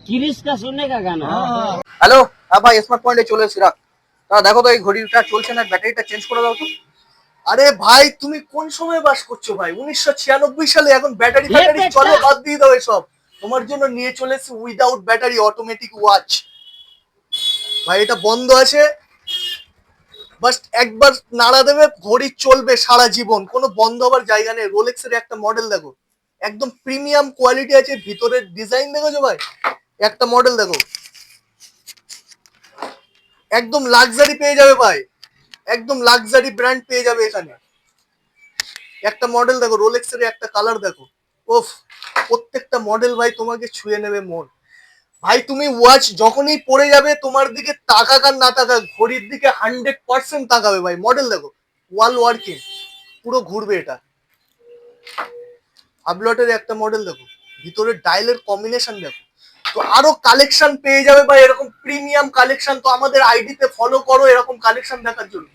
किरिश का सुनने का गाना। হ্যালো, হ্যাঁ ভাই, স্মার্ট পয়েন্টে চলে এসেছি, রাখ। দেখো তো এই ঘড়িটা চলছে না, ব্যাটারিটা চেঞ্জ করে দাও তো। আরে ভাই, তুমি কোন সময় বাস করছো ভাই? 1996 সালে, এখন ব্যাটারি ফ্যাটারি চলে, বাদ দিয়ে দাও এসব। তোমার জন্য নিয়ে চলে এসেছি উইদাউট ব্যাটারি অটোমেটিক ওয়াচ। ভাই এটা বন্ধ আছে, বাস একবার নাড়া দেবে, ঘড়ি চলবে সারা জীবন, কোনো বন্ধ হবার জায়গা নেই। রোলেক্সের একটা মডেল দেখো, একদম প্রিমিয়াম কোয়ালিটি আছে, ভিতরের ডিজাইন দেখেছো ভাই? একটা মডেল দেখো, একদম লাক্সারি পেয়ে যাবে ভাই, একদম লাক্সারি ব্র্যান্ড পেয়ে যাবে এখানে। একটা মডেল দেখো, রোলেক্সের একটা কালার দেখো, ওফ, প্রত্যেকটা মডেল ভাই তোমাকে ছুঁয়ে নেবে মন। ভাই তুমি ওয়াচ যখনই পরে যাবে, তোমার দিকে তাকাক আর না তাকাক, ঘড়ির দিকে 100% তাকাবে ভাই। মডেল দেখো, ওয়াল ওয়ার্কিং, পুরো ঘুরবে এটা। হাবলটের একটা মডেল দেখো, ভিতরে ডায়ালের কম্বিনেশন দেখো। তো আরো কালেকশন পেয়ে যাবে ভাই, এরকম প্রিমিয়াম কালেকশন। তো আমাদের আইডিতে ফলো করো এরকম কালেকশন দেখার জন্য।